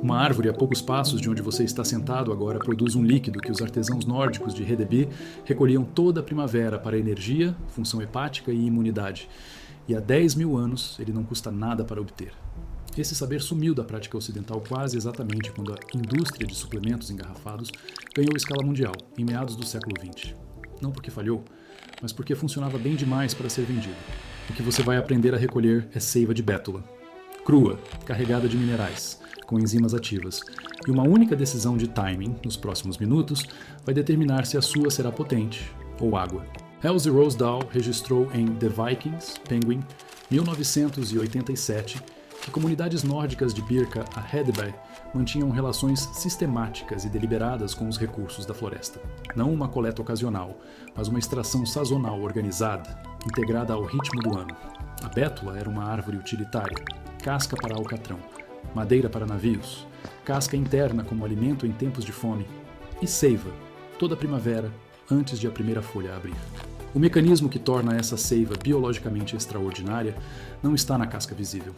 Uma árvore a poucos passos de onde você está sentado agora produz um líquido que os artesãos nórdicos de Hedeby recolhiam toda a primavera para energia, função hepática e imunidade. E há 10.000 anos ele não custa nada para obter. Esse saber sumiu da prática ocidental quase exatamente quando a indústria de suplementos engarrafados ganhou escala mundial, em meados do século XX. Não porque falhou, mas porque funcionava bem demais para ser vendido. O que você vai aprender a recolher é seiva de bétula. Crua, carregada de minerais, com enzimas ativas, e uma única decisão de timing, nos próximos minutos, vai determinar se a sua será potente ou água. Elsie Rosedal registrou em The Vikings, Penguin, 1987, que comunidades nórdicas de Birka a Hedeby mantinham relações sistemáticas e deliberadas com os recursos da floresta. Não uma coleta ocasional, mas uma extração sazonal organizada, integrada ao ritmo do ano. A bétula era uma árvore utilitária, casca para alcatrão, madeira para navios, casca interna como alimento em tempos de fome, e seiva, toda primavera, antes de a primeira folha abrir. O mecanismo que torna essa seiva biologicamente extraordinária não está na casca visível.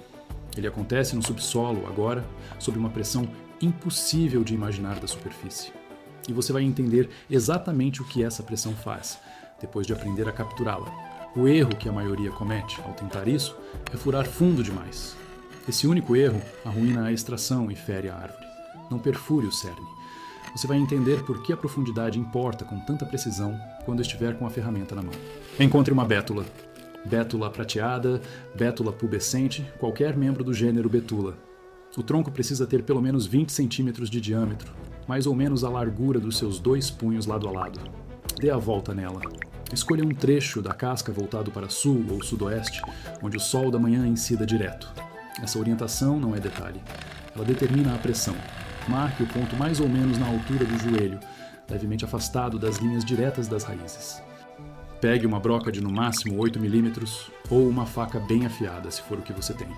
Ele acontece no subsolo, agora, sob uma pressão impossível de imaginar da superfície. E você vai entender exatamente o que essa pressão faz, depois de aprender a capturá-la. O erro que a maioria comete ao tentar isso é furar fundo demais. Esse único erro arruína a extração e fere a árvore. Não perfure o cerne. Você vai entender por que a profundidade importa com tanta precisão quando estiver com a ferramenta na mão. Encontre uma bétula. Bétula prateada, bétula pubescente, qualquer membro do gênero Betula. O tronco precisa ter pelo menos 20 centímetros de diâmetro, mais ou menos a largura dos seus 2 punhos lado a lado. Dê a volta nela. Escolha um trecho da casca voltado para sul ou sudoeste, onde o sol da manhã incida direto. Essa orientação não é detalhe. Ela determina a pressão. Marque o ponto mais ou menos na altura do joelho, levemente afastado das linhas diretas das raízes. Pegue uma broca de no máximo 8 mm ou uma faca bem afiada, se for o que você tem.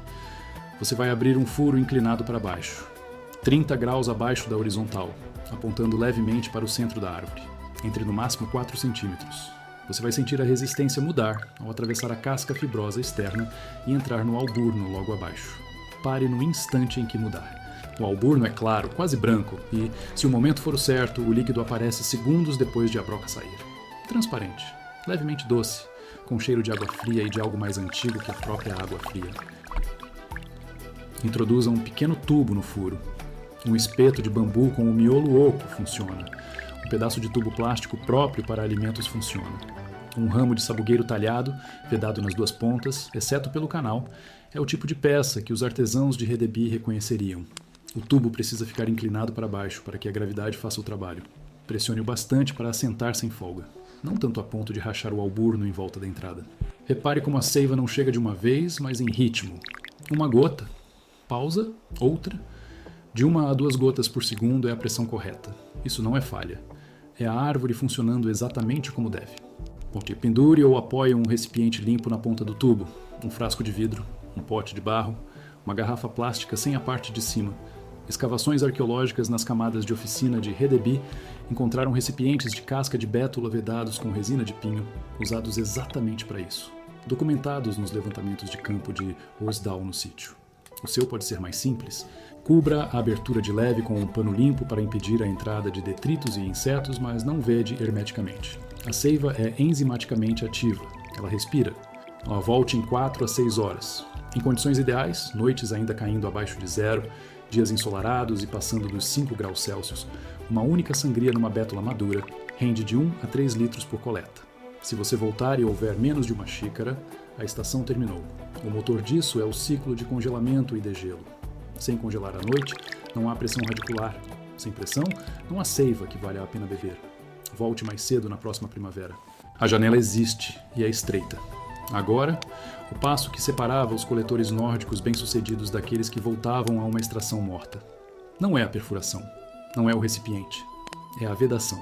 Você vai abrir um furo inclinado para baixo, 30 graus abaixo da horizontal, apontando levemente para o centro da árvore, entre no máximo 4 centímetros. Você vai sentir a resistência mudar ao atravessar a casca fibrosa externa e entrar no alburno logo abaixo. Pare no instante em que mudar. O alburno é claro, quase branco, e, se o momento for o certo, o líquido aparece segundos depois de a broca sair. Transparente, levemente doce, com cheiro de água fria e de algo mais antigo que a própria água fria. Introduza um pequeno tubo no furo. Um espeto de bambu com o miolo oco funciona. Um pedaço de tubo plástico próprio para alimentos funciona. Um ramo de sabugueiro talhado, vedado nas duas pontas, exceto pelo canal, é o tipo de peça que os artesãos de Hedeby reconheceriam. O tubo precisa ficar inclinado para baixo para que a gravidade faça o trabalho. Pressione-o bastante para assentar sem folga. Não tanto a ponto de rachar o alburno em volta da entrada. Repare como a seiva não chega de uma vez, mas em ritmo. Uma gota, pausa, outra. De 1 a 2 gotas por segundo é a pressão correta. Isso não é falha. É a árvore funcionando exatamente como deve. Pendure ou apoie um recipiente limpo na ponta do tubo, um frasco de vidro, um pote de barro, uma garrafa plástica sem a parte de cima. Escavações arqueológicas nas camadas de oficina de Hedeby encontraram recipientes de casca de bétula vedados com resina de pinho, usados exatamente para isso, documentados nos levantamentos de campo de Rosedal no sítio. O seu pode ser mais simples. Cubra a abertura de leve com um pano limpo para impedir a entrada de detritos e insetos, mas não vede hermeticamente. A seiva é enzimaticamente ativa. Ela respira. Ela volte em 4 a 6 horas. Em condições ideais, noites ainda caindo abaixo de 0, dias ensolarados e passando dos 5 graus Celsius, uma única sangria numa bétula madura rende de 1 a 3 litros por coleta. Se você voltar e houver menos de uma xícara, a estação terminou. O motor disso é o ciclo de congelamento e degelo. Sem congelar à noite, não há pressão radicular. Sem pressão, não há seiva que valha a pena beber. Volte mais cedo na próxima primavera. A janela existe e é estreita. Agora, o passo que separava os coletores nórdicos bem-sucedidos daqueles que voltavam a uma extração morta. Não é a perfuração, não é o recipiente, é a vedação.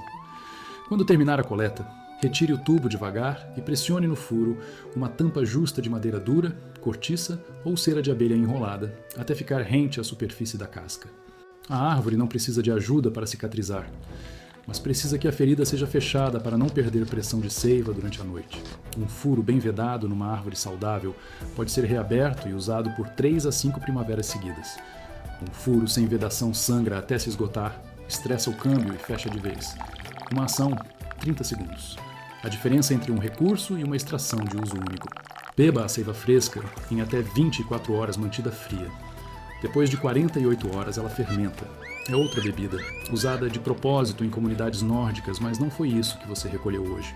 Quando terminar a coleta, retire o tubo devagar e pressione no furo uma tampa justa de madeira dura, cortiça ou cera de abelha enrolada, até ficar rente à superfície da casca. A árvore não precisa de ajuda para cicatrizar. mas precisa que a ferida seja fechada para não perder pressão de seiva durante a noite. Um furo bem vedado numa árvore saudável pode ser reaberto e usado por 3 a 5 primaveras seguidas. Um furo sem vedação sangra até se esgotar, estressa o câmbio e fecha de vez. Uma ação, 30 segundos. A diferença entre um recurso e uma extração de uso único. Beba a seiva fresca em até 24 horas mantida fria. Depois de 48 horas ela fermenta. É outra bebida, usada de propósito em comunidades nórdicas, mas não foi isso que você recolheu hoje.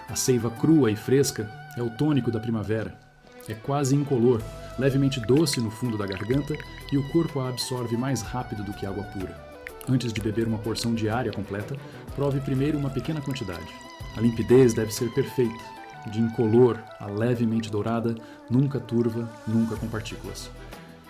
A seiva crua e fresca é o tônico da primavera. É quase incolor, levemente doce no fundo da garganta e o corpo a absorve mais rápido do que água pura. Antes de beber uma porção diária completa, prove primeiro uma pequena quantidade. A limpidez deve ser perfeita, de incolor a levemente dourada, nunca turva, nunca com partículas.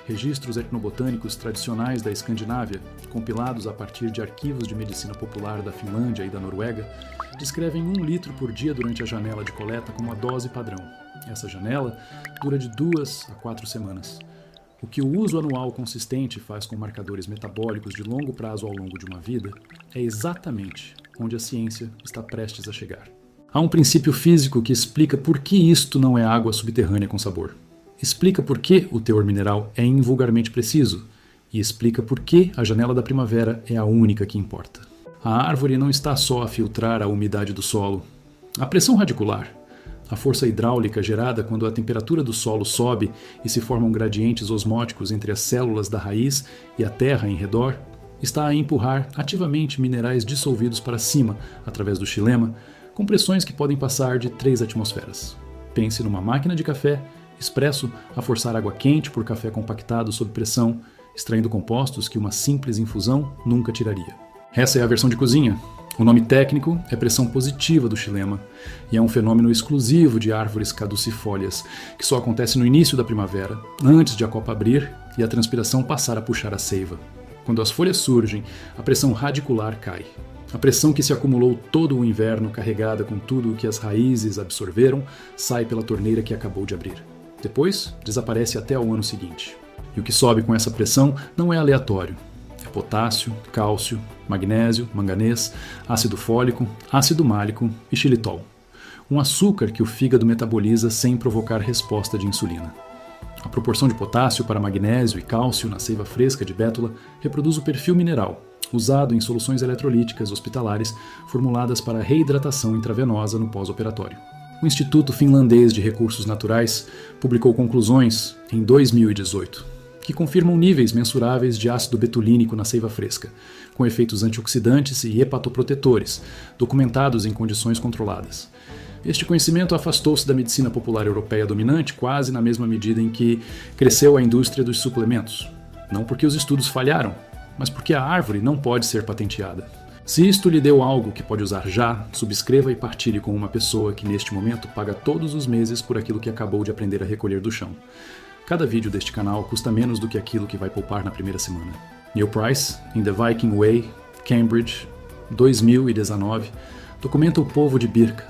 Registros etnobotânicos tradicionais da Escandinávia, compilados a partir de arquivos de medicina popular da Finlândia e da Noruega, descrevem 1 litro por dia durante a janela de coleta como a dose padrão. Essa janela dura de 2 a 4 semanas. O que o uso anual consistente faz com marcadores metabólicos de longo prazo ao longo de uma vida é exatamente onde a ciência está prestes a chegar. Há um princípio físico que explica por que isto não é água subterrânea com sabor. Explica por que o teor mineral é invulgarmente preciso e explica por que a janela da primavera é a única que importa. A árvore não está só a filtrar a umidade do solo. A pressão radicular, a força hidráulica gerada quando a temperatura do solo sobe e se formam gradientes osmóticos entre as células da raiz e a terra em redor, está a empurrar ativamente minerais dissolvidos para cima através do xilema, com pressões que podem passar de 3 atmosferas. Pense numa máquina de café expresso a forçar água quente por café compactado sob pressão, extraindo compostos que uma simples infusão nunca tiraria. Essa é a versão de cozinha. O nome técnico é pressão positiva do xilema e é um fenômeno exclusivo de árvores caducifólias, que só acontece no início da primavera, antes de a copa abrir e a transpiração passar a puxar a seiva. Quando as folhas surgem, a pressão radicular cai. A pressão que se acumulou todo o inverno carregada com tudo o que as raízes absorveram sai pela torneira que acabou de abrir. Depois, desaparece até ao ano seguinte. E o que sobe com essa pressão não é aleatório. É potássio, cálcio, magnésio, manganês, ácido fólico, ácido málico e xilitol. Um açúcar que o fígado metaboliza sem provocar resposta de insulina. A proporção de potássio para magnésio e cálcio na seiva fresca de bétula reproduz o perfil mineral, usado em soluções eletrolíticas hospitalares formuladas para reidratação intravenosa no pós-operatório. O Instituto Finlandês de Recursos Naturais publicou conclusões, em 2018, que confirmam níveis mensuráveis de ácido betulínico na seiva fresca, com efeitos antioxidantes e hepatoprotetores, documentados em condições controladas. Este conhecimento afastou-se da medicina popular europeia dominante quase na mesma medida em que cresceu a indústria dos suplementos. Não porque os estudos falharam, mas porque a árvore não pode ser patenteada. Se isto lhe deu algo que pode usar já, subscreva e partilhe com uma pessoa que neste momento paga todos os meses por aquilo que acabou de aprender a recolher do chão. Cada vídeo deste canal custa menos do que aquilo que vai poupar na primeira semana. Neil Price, in The Viking Way, Cambridge, 2019, documenta o povo de Birka,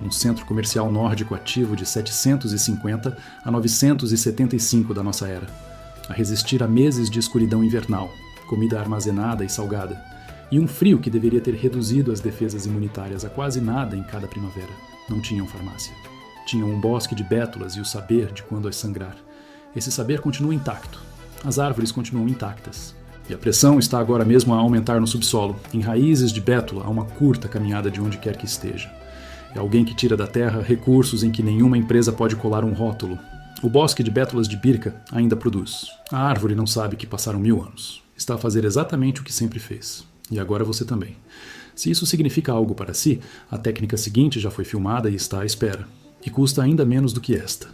um centro comercial nórdico ativo de 750 a 975 da nossa era, a resistir a meses de escuridão invernal, comida armazenada e salgada, e um frio que deveria ter reduzido as defesas imunitárias a quase nada em cada primavera. Não tinham farmácia. Tinham um bosque de bétulas e o saber de quando as sangrar. Esse saber continua intacto. As árvores continuam intactas. E a pressão está agora mesmo a aumentar no subsolo, em raízes de bétula a uma curta caminhada de onde quer que esteja. É alguém que tira da terra recursos em que nenhuma empresa pode colar um rótulo. O bosque de bétulas de Birka ainda produz. A árvore não sabe que passaram 1000 anos. Está a fazer exatamente o que sempre fez. E agora você também. Se isso significa algo para si, a técnica seguinte já foi filmada e está à espera. E custa ainda menos do que esta.